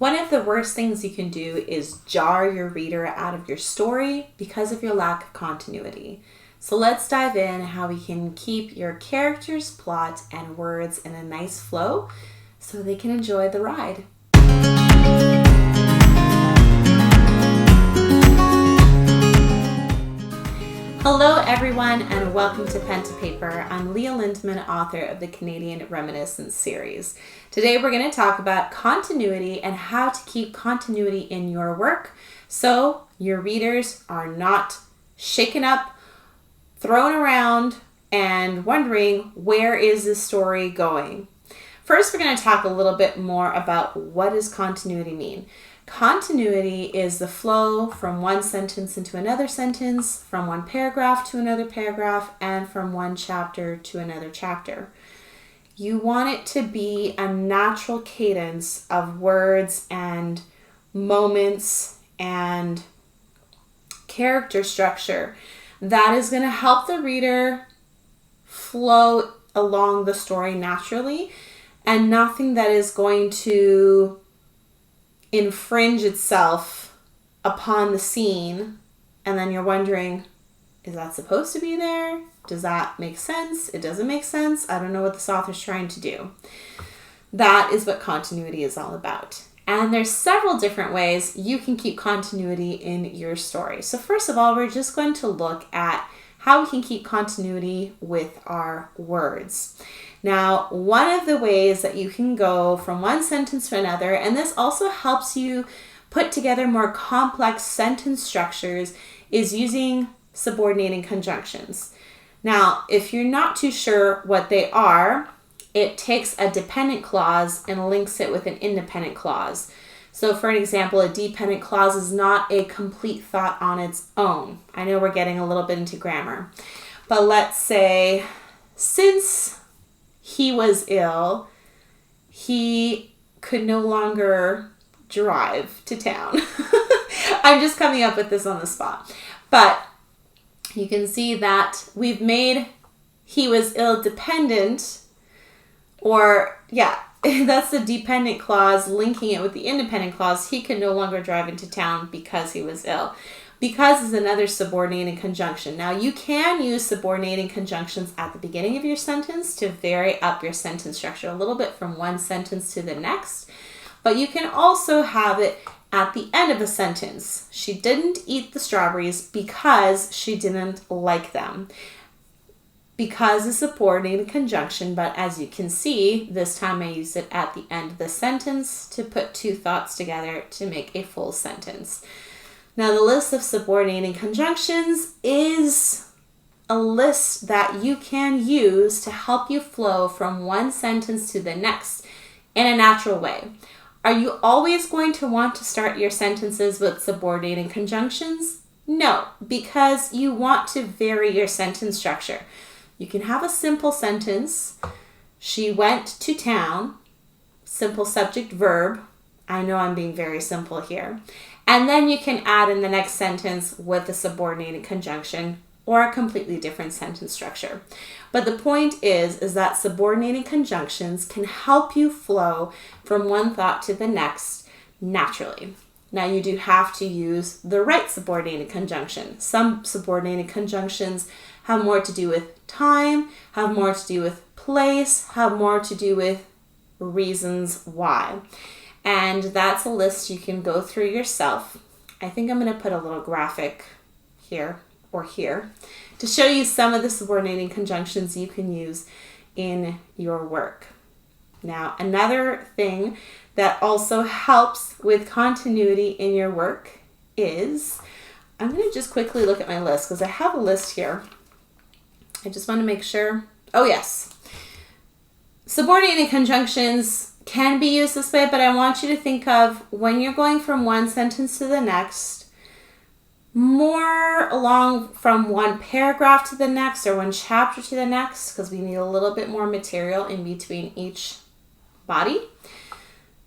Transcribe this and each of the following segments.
One of the worst things you can do is jar your reader out of your story because of your lack of continuity. So let's dive in how we can keep your characters, plot, and words in a nice flow so they can enjoy the ride. Hello everyone and welcome to Pen to Paper. I'm Leah Lindman, author of the Canadian Reminiscence series. Today we're going to talk about continuity and how to keep continuity in your work so your readers are not shaken up, thrown around, and wondering where is this story going. First, we're going to talk a little bit more about what does continuity mean. Continuity is the flow from one sentence into another sentence, from one paragraph to another paragraph, and from one chapter to another chapter. You want it to be a natural cadence of words and moments and character structure that is going to help the reader flow along the story naturally, and nothing that is going to infringe itself upon the scene, and then you're wondering, is that supposed to be there? Does that make sense? It doesn't make sense. I don't know what this author's trying to do. That is what continuity is all about. And there's several different ways you can keep continuity in your story. So first of all, we're just going to look at how we can keep continuity with our words. Now, one of the ways that you can go from one sentence to another, and this also helps you put together more complex sentence structures, is using subordinating conjunctions. Now, if you're not too sure what they are, it takes a dependent clause and links it with an independent clause. So for an example, a dependent clause is not a complete thought on its own. I know we're getting a little bit into grammar, but let's say, since he was ill, he could no longer drive to town. I'm just coming up with this on the spot. But you can see that we've made he was ill dependent, or that's the dependent clause linking it with the independent clause. He could no longer drive into town because he was ill. Because is another subordinating conjunction. Now, you can use subordinating conjunctions at the beginning of your sentence to vary up your sentence structure a little bit from one sentence to the next. But you can also have it at the end of a sentence. She didn't eat the strawberries because she didn't like them. Because is subordinating conjunction, but as you can see, this time I use it at the end of the sentence to put two thoughts together to make a full sentence. Now, the list of subordinating conjunctions is a list that you can use to help you flow from one sentence to the next in a natural way. Are you always going to want to start your sentences with subordinating conjunctions? No, because you want to vary your sentence structure. You can have a simple sentence. She went to town. Simple subject verb. I know I'm being very simple here. And then you can add in the next sentence with a subordinated conjunction or a completely different sentence structure. But the point is that subordinating conjunctions can help you flow from one thought to the next naturally. Now, you do have to use the right subordinated conjunction. Some subordinated conjunctions have more to do with time, have more to do with place, have more to do with reasons why. And that's a list you can go through yourself. I think I'm going to put a little graphic here or here to show you some of the subordinating conjunctions you can use in your work. Now, another thing that also helps with continuity in your work is, I'm going to just quickly look at my list because I have a list here. I just want to make sure. Oh, yes. Subordinating conjunctions can be used this way, but I want you to think of when you're going from one sentence to the next, more along from one paragraph to the next or one chapter to the next, because we need a little bit more material in between each body,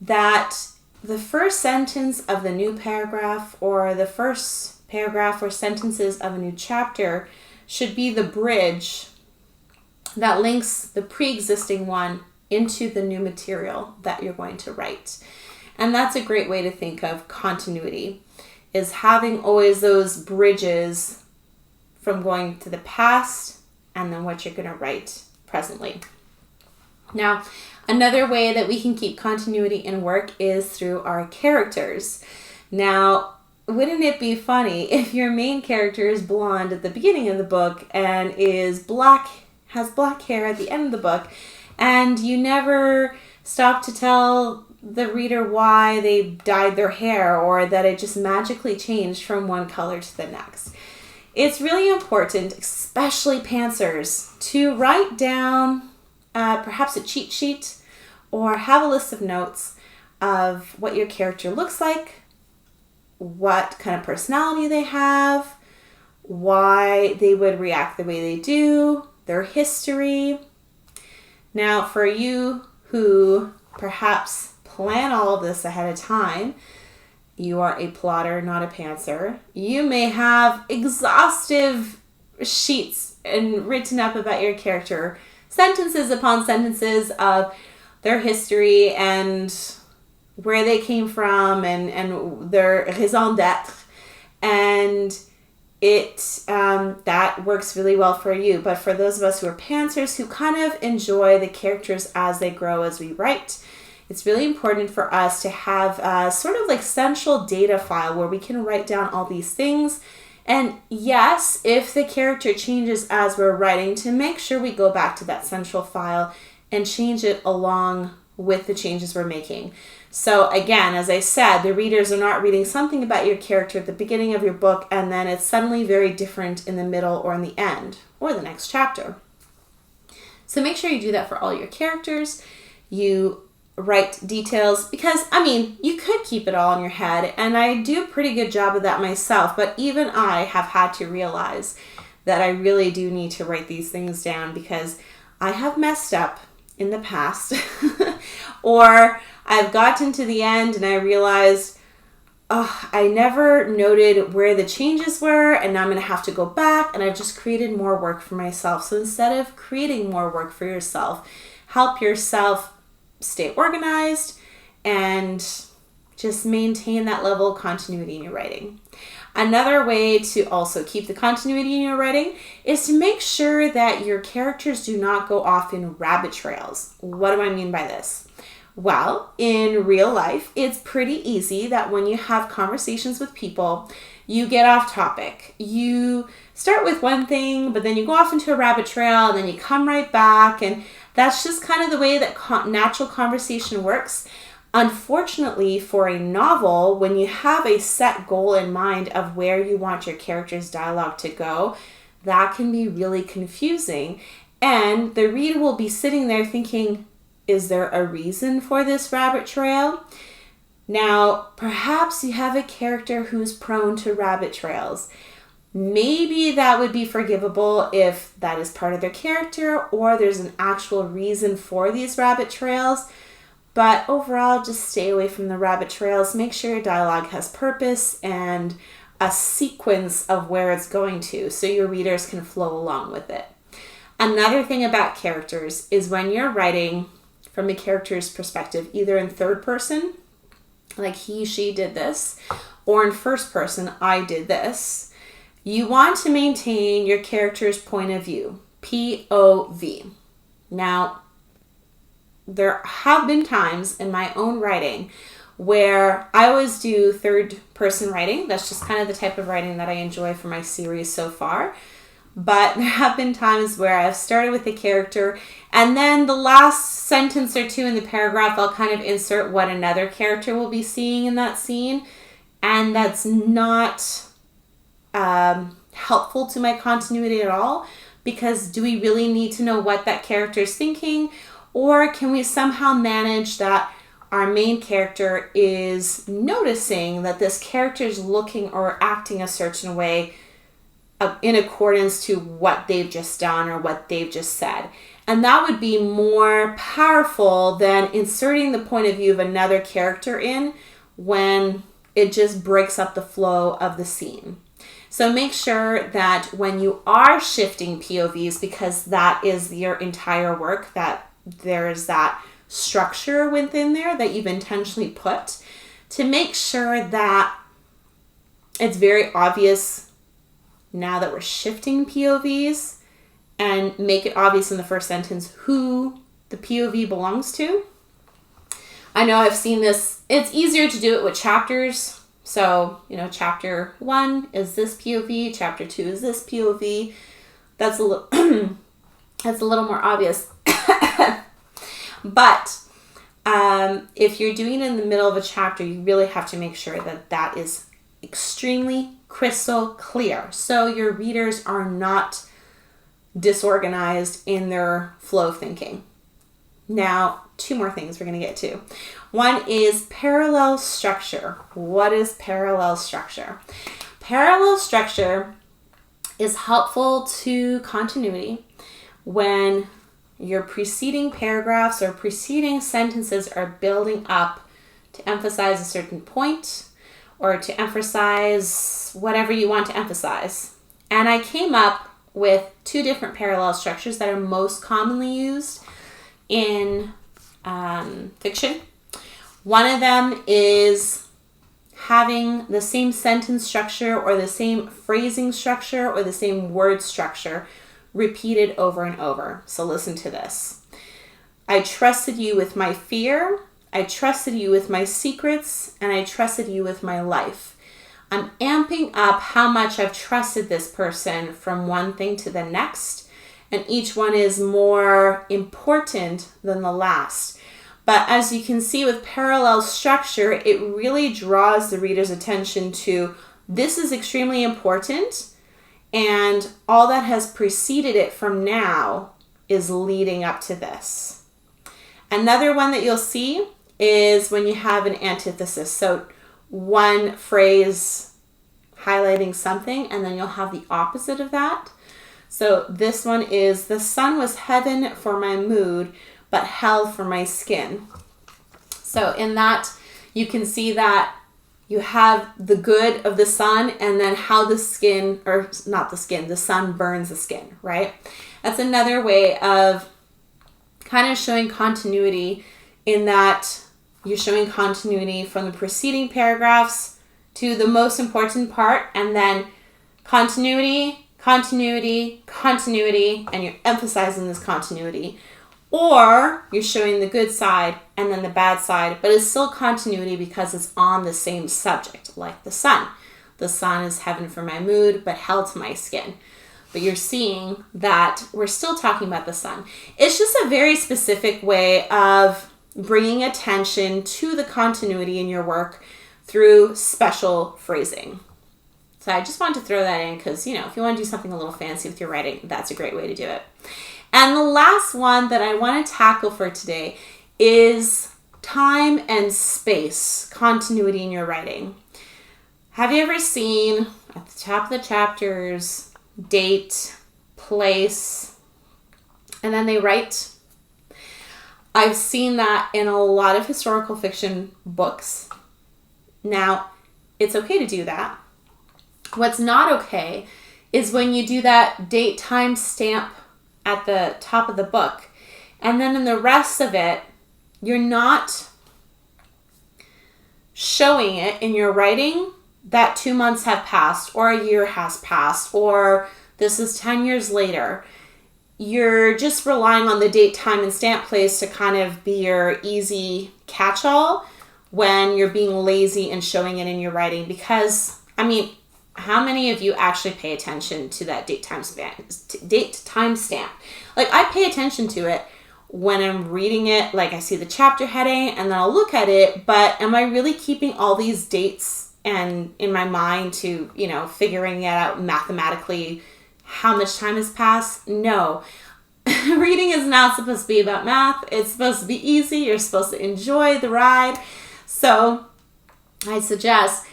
that the first sentence of the new paragraph or the first paragraph or sentences of a new chapter should be the bridge that links the pre-existing one into the new material that you're going to write. And that's a great way to think of continuity, is having always those bridges from going to the past and then what you're going to write presently. Now, another way that we can keep continuity in work is through our characters. Now, wouldn't it be funny if your main character is blonde at the beginning of the book and has black hair at the end of the book, and you never stop to tell the reader why they dyed their hair or that it just magically changed from one color to the next? It's really important, especially pantsers, to write down perhaps a cheat sheet or have a list of notes of what your character looks like, what kind of personality they have, why they would react the way they do, their history. Now, for you who perhaps plan all of this ahead of time, you are a plotter, not a pantser. You may have exhaustive sheets and written up about your character, sentences upon sentences of their history and where they came from and their raison d'etre, and that works really well for you. But for those of us who are pantsers, who kind of enjoy the characters as they grow as we write, it's really important for us to have a sort of like central data file where we can write down all these things. And yes, if the character changes as we're writing, to make sure we go back to that central file and change it along with the changes we're making. So again, as I said, the readers are not reading something about your character at the beginning of your book and then it's suddenly very different in the middle or in the end or the next chapter. So make sure you do that for all your characters. You write details, because you could keep it all in your head, and I do a pretty good job of that myself, but even I have had to realize that I really do need to write these things down, because I have messed up in the past or I've gotten to the end and I realized I never noted where the changes were, and now I'm going to have to go back, and I've just created more work for myself. So instead of creating more work for yourself, help yourself stay organized and just maintain that level of continuity in your writing. Another way to also keep the continuity in your writing is to make sure that your characters do not go off in rabbit trails. What do I mean by this? Well, in real life, it's pretty easy that when you have conversations with people, you get off topic. You start with one thing, but then you go off into a rabbit trail, and then you come right back, and that's just kind of the way that natural conversation works. Unfortunately, for a novel, when you have a set goal in mind of where you want your character's dialogue to go, that can be really confusing. And the reader will be sitting there thinking, is there a reason for this rabbit trail? Now, perhaps you have a character who's prone to rabbit trails. Maybe that would be forgivable if that is part of their character or there's an actual reason for these rabbit trails. But overall, just stay away from the rabbit trails. Make sure your dialogue has purpose and a sequence of where it's going to, so your readers can flow along with it. Another thing about characters is when you're writing from a character's perspective, either in third person, like he, she did this, or in first person, I did this, you want to maintain your character's point of view, POV. Now, there have been times in my own writing where I always do third person writing. That's just kind of the type of writing that I enjoy for my series so far. But there have been times where I've started with a character, and then the last sentence or two in the paragraph, I'll kind of insert what another character will be seeing in that scene. And that's not helpful to my continuity at all, because do we really need to know what that character is thinking? Or can we somehow manage that our main character is noticing that this character is looking or acting a certain way in accordance to what they've just done or what they've just said? And that would be more powerful than inserting the point of view of another character in when it just breaks up the flow of the scene. So make sure that when you are shifting POVs, because that is your entire work, that there's that structure within there that you've intentionally put to make sure that it's very obvious now that we're shifting POVs, and make it obvious in the first sentence who the POV belongs to. I know I've seen this. It's easier to do it with chapters. So, chapter 1 is this POV, chapter 2 is this POV. That's a little that's a little more obvious. But if you're doing it in the middle of a chapter, you really have to make sure that that is extremely crystal clear, so your readers are not disorganized in their flow of thinking. Now, 2 more things we're going to get to. One is parallel structure. What is parallel structure? Parallel structure is helpful to continuity when your preceding paragraphs or preceding sentences are building up to emphasize a certain point or to emphasize whatever you want to emphasize. And I came up with 2 different parallel structures that are most commonly used in fiction. One of them is having the same sentence structure or the same phrasing structure or the same word structure repeated over and over. So listen to this. I trusted you with my fear. I trusted you with my secrets, and I trusted you with my life. I'm amping up how much I've trusted this person from one thing to the next, and each one is more important than the last. But as you can see with parallel structure, it really draws the reader's attention to this is extremely important, and all that has preceded it from now is leading up to this. Another one that you'll see is when you have an antithesis. So one phrase highlighting something, and then you'll have the opposite of that. So this one is, the sun was heaven for my mood, but hell for my skin. So in that, you can see that you have the good of the sun, and then how the skin, or not the skin, the sun burns the skin, right? That's another way of kind of showing continuity, in that you're showing continuity from the preceding paragraphs to the most important part, and then continuity, continuity, continuity, and you're emphasizing this continuity. Or you're showing the good side and then the bad side, but it's still continuity because it's on the same subject, like the sun. The sun is heaven for my mood, but hell to my skin. But you're seeing that we're still talking about the sun. It's just a very specific way of bringing attention to the continuity in your work through special phrasing. So I just wanted to throw that in because, if you want to do something a little fancy with your writing, that's a great way to do it. And the last one that I want to tackle for today is time and space, continuity in your writing. Have you ever seen at the top of the chapters, date, place, and then they write? I've seen that in a lot of historical fiction books. Now, it's okay to do that. What's not okay is when you do that date time stamp at the top of the book, and then in the rest of it, you're not showing it in your writing that 2 months have passed, or a year has passed, or this is 10 years later. You're just relying on the date, time, and stamp place to kind of be your easy catch-all when you're being lazy and showing it in your writing. Because, how many of you actually pay attention to that date time stamp? Like, I pay attention to it when I'm reading it. Like, I see the chapter heading and then I'll look at it, but am I really keeping all these dates and in my mind to, figuring it out mathematically how much time has passed? No. Reading is not supposed to be about math. It's supposed to be easy. You're supposed to enjoy the ride. So I suggest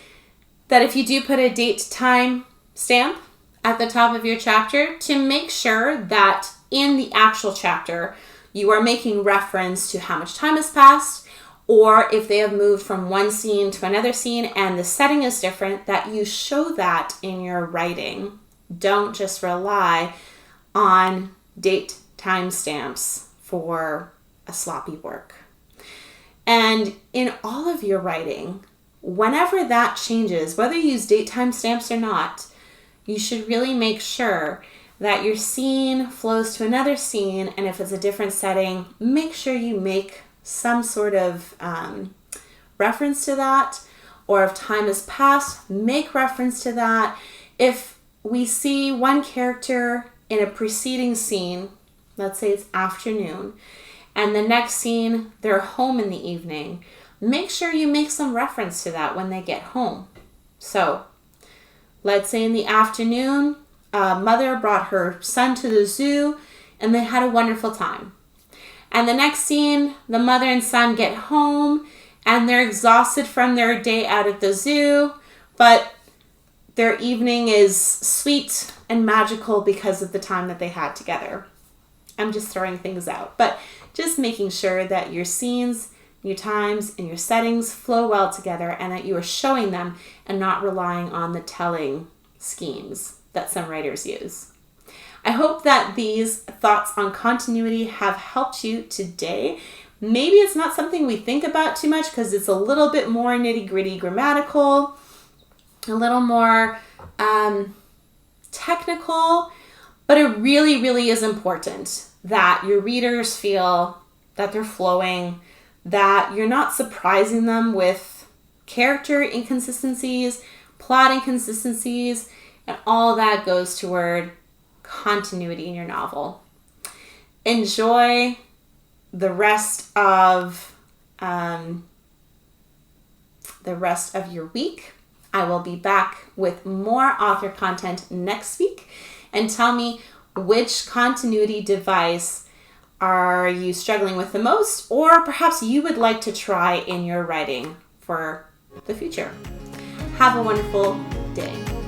that if you do put a date time stamp at the top of your chapter, to make sure that in the actual chapter you are making reference to how much time has passed, or if they have moved from one scene to another scene and the setting is different, that you show that in your writing. Don't just rely on date time stamps for a sloppy work. And in all of your writing, whenever that changes, whether you use date timestamps or not, you should really make sure that your scene flows to another scene, and if it's a different setting, make sure you make some sort of reference to that, or if time has passed, make reference to that. If we see one character in a preceding scene, let's say it's afternoon, and the next scene, they're home in the evening, make sure you make some reference to that when they get home. So, let's say in the afternoon, a mother brought her son to the zoo and they had a wonderful time. And the next scene, the mother and son get home and they're exhausted from their day out at the zoo, but their evening is sweet and magical because of the time that they had together. I'm just throwing things out, but just making sure that your scenes, your times, and your settings flow well together and that you are showing them and not relying on the telling schemes that some writers use. I hope that these thoughts on continuity have helped you today. Maybe it's not something we think about too much because it's a little bit more nitty-gritty grammatical, a little more technical, but it really, really is important that your readers feel that they're flowing, that you're not surprising them with character inconsistencies, plot inconsistencies, and all that goes toward continuity in your novel. Enjoy the rest of your week. I will be back with more author content next week, and tell me which continuity device are you struggling with the most, or perhaps you would like to try in your writing for the future. Have a wonderful day.